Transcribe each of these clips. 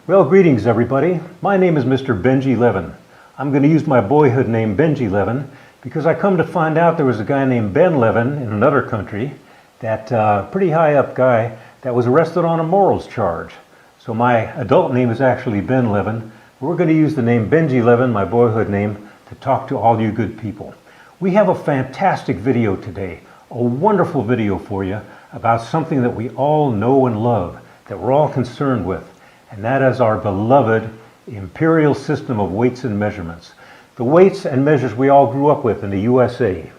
Well, greetings everybody. My name is Mr. Benji Levin. I'm going to use my boyhood name Benji Levin because I come to find out there was a guy named Ben Levin in another country, that pretty high up guy that was arrested on a morals charge. So my adult name is actually Ben Levin. We're going to use the name Benji Levin, my boyhood name, to talk to all you good people. We have a fantastic video today, a wonderful video for you about something that we all know and love, that we're all concerned with, and that is our beloved imperial system of weights and measurements. The weights and measures we all grew up with in the USA.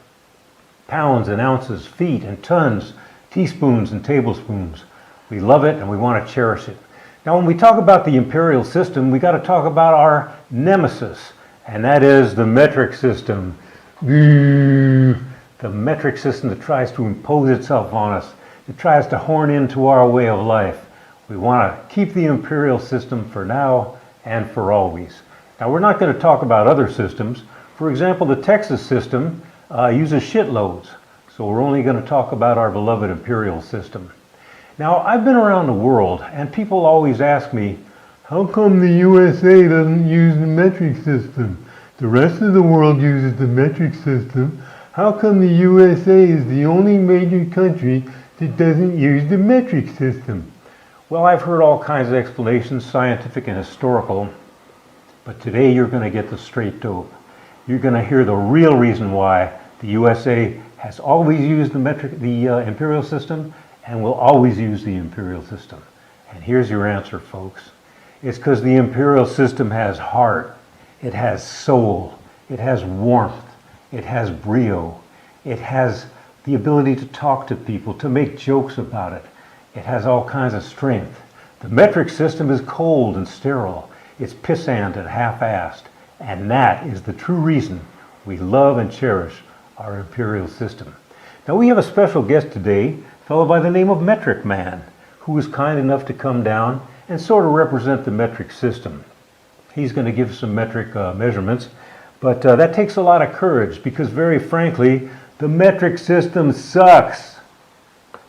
Pounds and ounces, feet and tons, teaspoons and tablespoons. We love it and we want to cherish it. Now when we talk about the imperial system, we got to talk about our nemesis, and that is the metric system. The metric system that tries to impose itself on us. It tries to horn into our way of life. We want to keep the imperial system for now and for always. Now we're not going to talk about other systems. For example, the Texas system uses shitloads. So we're only going to talk about our beloved imperial system. Now I've been around the world and people always ask me, how come the USA doesn't use the metric system? The rest of the world uses the metric system. How come the USA is the only major country that doesn't use the metric system? Well, I've heard all kinds of explanations, scientific and historical, but today you're going to get the straight dope. You're going to hear the real reason why the USA has always used the imperial system and will always use the imperial system. And here's your answer, folks. It's because the imperial system has heart, it has soul, it has warmth, it has brio, it has the ability to talk to people, to make jokes about it. It has all kinds of strength. The metric system is cold and sterile. It's pissant and half-assed. And that is the true reason we love and cherish our imperial system. Now we have a special guest today, a fellow by the name of Metric Man, who was kind enough to come down and sort of represent the metric system. He's going to give some metric measurements, but that takes a lot of courage because very frankly, the metric system sucks.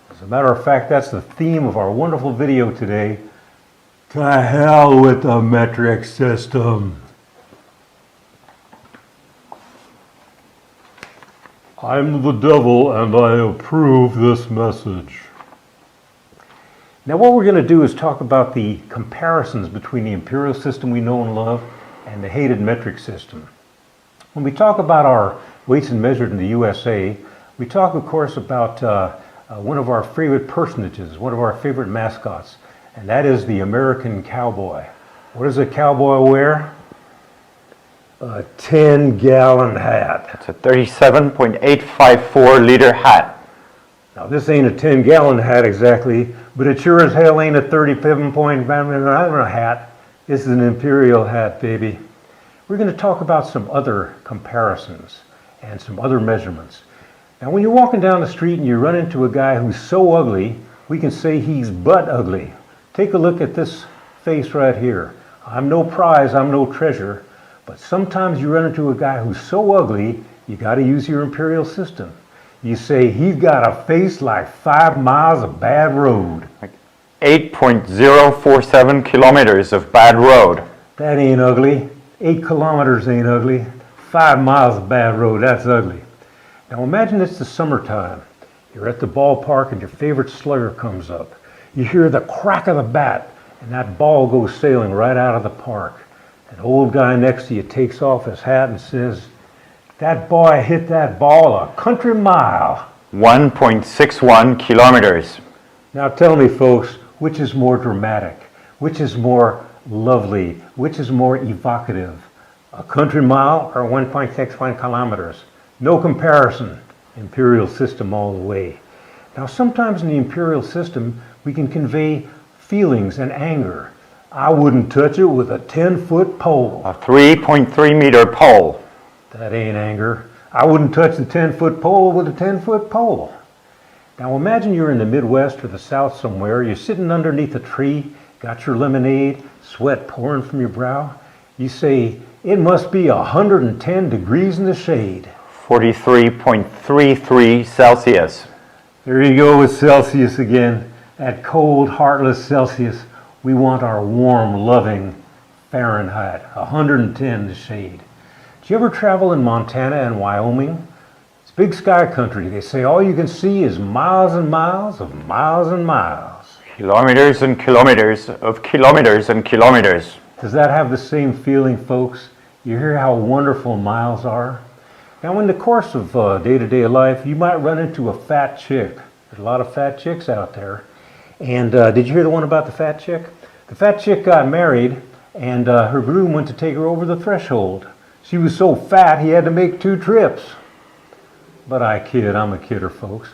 As a matter of fact, that's the theme of our wonderful video today. To hell with the metric system. I'm the devil and I approve this message. Now what we're going to do is talk about the comparisons between the imperial system we know and love and the hated metric system. When we talk about our weights and measures in the USA, we talk of course about one of our favorite personages, one of our favorite mascots, and that is the American cowboy. What does a cowboy wear? A 10-gallon hat. It's a 37.854 liter hat. Now this ain't a 10-gallon hat exactly, but it sure as hell ain't a 37.5 hat. This is an imperial hat, baby. We're going to talk about some other comparisons and some other measurements. Now when you're walking down the street and you run into a guy who's so ugly, we can say he's butt ugly. Take a look at this face right here. I'm no prize, I'm no treasure, but sometimes you run into a guy who's so ugly, you got to use your imperial system. You say, he's got a face like 5 miles of bad road. Like 8.047 kilometers of bad road. That ain't ugly. 8 kilometers ain't ugly. 5 miles of bad road, that's ugly. Now imagine it's the summertime. You're at the ballpark and your favorite slugger comes up. You hear the crack of the bat and that ball goes sailing right out of the park. An old guy next to you takes off his hat and says, that boy hit that ball a country mile. 1.61 kilometers. Now tell me folks, which is more dramatic? Which is more lovely? Which is more evocative? A country mile or 1.61 kilometers? No comparison. Imperial system all the way. Now sometimes in the imperial system we can convey feelings and anger. I wouldn't touch it with a 10-foot pole. A 3.3 meter pole. That ain't anger. I wouldn't touch the 10-foot pole with a 10-foot pole. Now imagine you're in the Midwest or the South somewhere. You're sitting underneath a tree, got your lemonade, sweat pouring from your brow. You say, it must be 110 degrees in the shade. 43.33 Celsius. There you go with Celsius again. That cold, heartless Celsius. We want our warm, loving Fahrenheit, 110 the shade. Did you ever travel in Montana and Wyoming? It's big sky country. They say all you can see is miles and miles of miles and miles. Kilometers and kilometers of kilometers and kilometers. Does that have the same feeling, folks? You hear how wonderful miles are? Now, in the course of day-to-day life, you might run into a fat chick. There's a lot of fat chicks out there. And did you hear the one about the fat chick? The fat chick got married, and her groom went to take her over the threshold. She was so fat, he had to make 2 trips. But I kid, I'm a kidder, folks.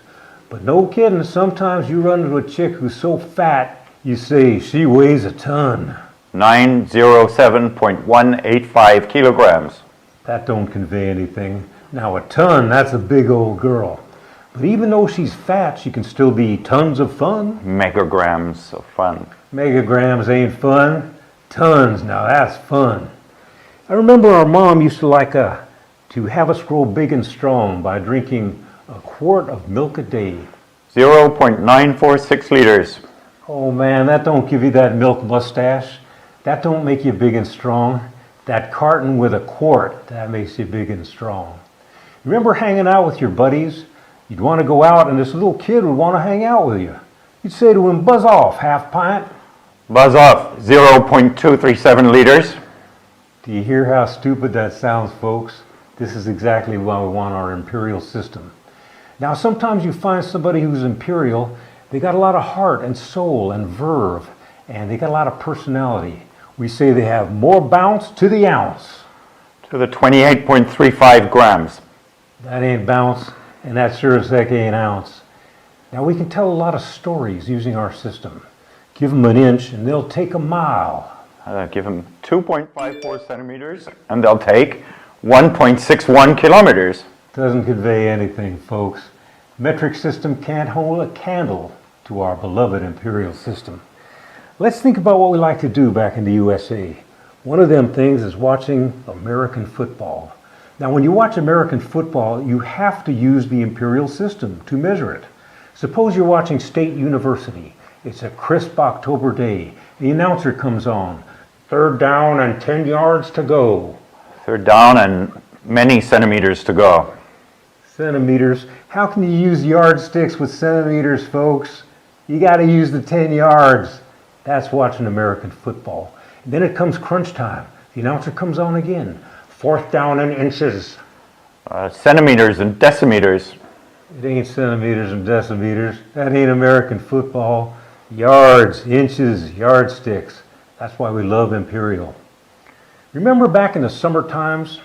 But no kidding, sometimes you run into a chick who's so fat, you say, she weighs a ton. 907.185 kilograms. That don't convey anything. Now a ton, that's a big old girl. But even though she's fat, she can still be tons of fun. Megagrams of fun. Megagrams ain't fun. Tons, now that's fun. I remember our mom used to like to have us grow big and strong by drinking a quart of milk a day. 0.946 liters. Oh man, that don't give you that milk mustache. That don't make you big and strong. That carton with a quart, that makes you big and strong. Remember hanging out with your buddies? You'd want to go out and this little kid would want to hang out with you. You'd say to him, buzz off, half pint. Buzz off, 0.237 liters. Do you hear how stupid that sounds, folks? This is exactly why we want our imperial system. Now, sometimes you find somebody who's imperial, they got a lot of heart and soul and verve, and they got a lot of personality. We say they have more bounce to the ounce. To the 28.35 grams. That ain't bounce, and that sure as heck ain't ounce. Now, we can tell a lot of stories using our system. Give them an inch, and they'll take a mile. Give them 2.54 centimeters, and they'll take 1.61 kilometers. Doesn't convey anything, folks. Metric system can't hold a candle to our beloved imperial system. Let's think about what we like to do back in the USA. One of them things is watching American football. Now, when you watch American football, you have to use the imperial system to measure it. Suppose you're watching State University. It's a crisp October day. The announcer comes on. 3rd down and 10 yards to go. 3rd down and many centimeters to go. Centimeters? How can you use yardsticks with centimeters, folks? You got to use the 10 yards. That's watching American football. And then it comes crunch time. The announcer comes on again. 4th down and inches. Centimeters and decimeters. It ain't centimeters and decimeters. That ain't American football. Yards, inches, yardsticks. That's why we love imperial. Remember back in the summer times,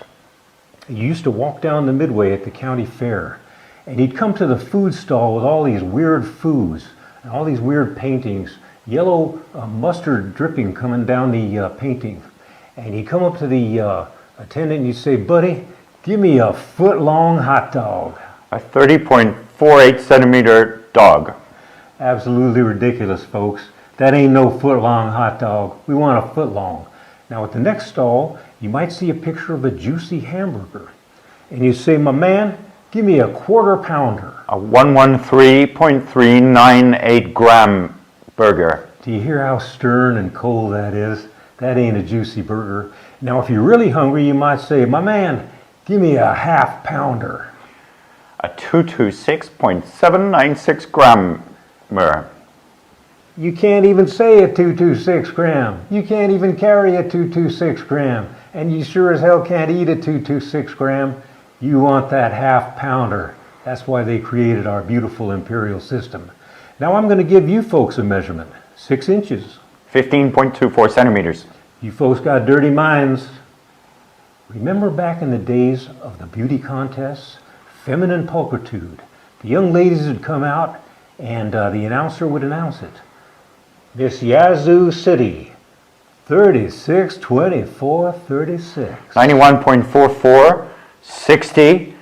you used to walk down the midway at the county fair, and you'd come to the food stall with all these weird foods and all these weird paintings, yellow mustard dripping coming down the painting. And you'd come up to the attendant and you'd say, buddy, give me a foot-long hot dog. A 30.48 centimeter dog. Absolutely ridiculous, folks. That ain't no foot-long hot dog. We want a foot-long. Now at the next stall, you might see a picture of a juicy hamburger. And you say, my man, give me a quarter pounder. A 113.398 gram burger. Do you hear how stern and cold that is? That ain't a juicy burger. Now if you're really hungry, you might say, my man, give me a half pounder. A 226.796 gram. You can't even say a 226 gram. You can't even carry a 226 gram. And you sure as hell can't eat a 226 gram. You want that half pounder. That's why they created our beautiful imperial system. Now I'm going to give you folks a measurement. 6 inches. 15.24 centimeters. You folks got dirty minds. Remember back in the days of the beauty contests? Feminine pulchritude. The young ladies would come out and the announcer would announce it. Miss Yazoo City, 36, 24, 36. 91.44, 60,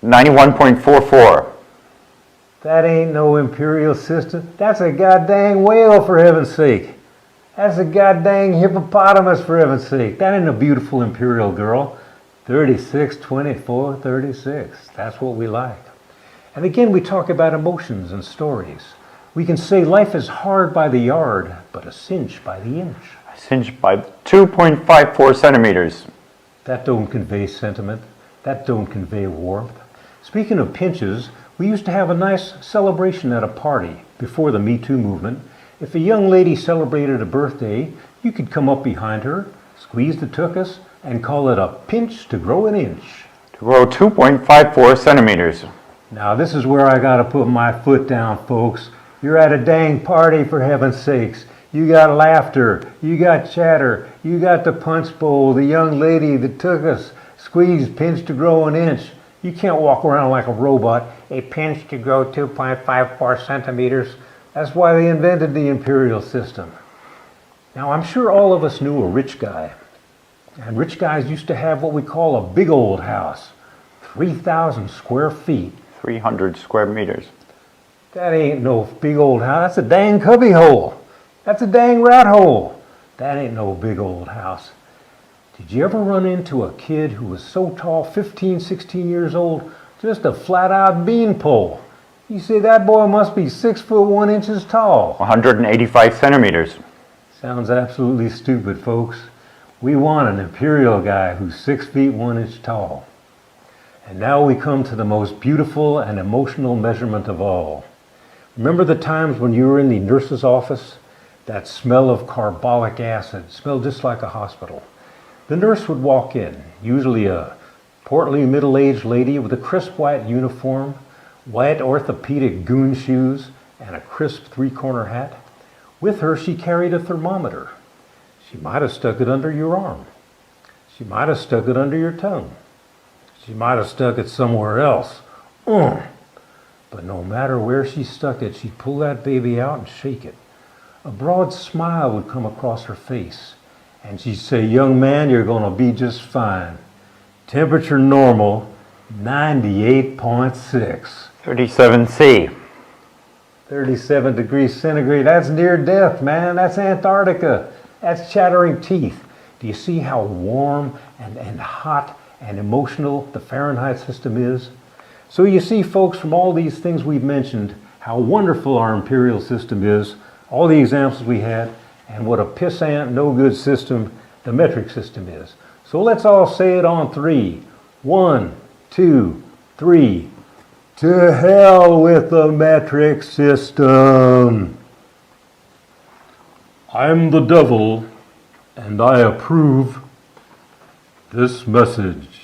91.44. That ain't no imperial system. That's a goddamn whale, for heaven's sake. That's a goddamn hippopotamus, for heaven's sake. That ain't a beautiful imperial girl. 36, 24, 36. That's what we like. And again, we talk about emotions and stories. We can say life is hard by the yard, but a cinch by the inch. A cinch by 2.54 centimeters. That don't convey sentiment. That don't convey warmth. Speaking of pinches, we used to have a nice celebration at a party before the Me Too movement. If a young lady celebrated a birthday, you could come up behind her, squeeze the tuchus, and call it a pinch to grow an inch. To grow 2.54 centimeters. Now this is where I gotta put my foot down, folks. You're at a dang party, for heaven's sakes. You got laughter, you got chatter, you got the punch bowl, the young lady, the tuchus, squeeze, pinch to grow an inch. You can't walk around like a robot. A pinch to grow 2.54 centimeters. That's why they invented the imperial system. Now I'm sure all of us knew a rich guy. And rich guys used to have what we call a big old house. 3,000 square feet. 300 square meters. That ain't no big old house. That's a dang cubby hole. That's a dang rat hole. That ain't no big old house. Did you ever run into a kid who was so tall, 15, 16 years old, just a flat-out beanpole? You say that boy must be 6 foot 1 inches tall. 185 centimeters. Sounds absolutely stupid, folks. We want an imperial guy who's 6 feet 1 inch tall. And now we come to the most beautiful and emotional measurement of all. Remember the times when you were in the nurse's office? That smell of carbolic acid smelled just like a hospital. The nurse would walk in, usually a portly middle-aged lady with a crisp white uniform, white orthopedic goon shoes, and a crisp three-corner hat. With her, she carried a thermometer. She might have stuck it under your arm. She might have stuck it under your tongue. She might have stuck it somewhere else. But no matter where she stuck it, she'd pull that baby out and shake it. A broad smile would come across her face, and she'd say, "Young man, you're going to be just fine. Temperature normal, 98.6. 37C. 37 degrees centigrade. That's near death, man. That's Antarctica. That's chattering teeth. Do you see how warm and hot and emotional the Fahrenheit system is? So you see, folks, from all these things we've mentioned, how wonderful our imperial system is, all the examples we had, and what a pissant, no good system the metric system is. So let's all say it on 3. 1, 2, 3. To hell with the metric system. I'm the devil, and I approve this message.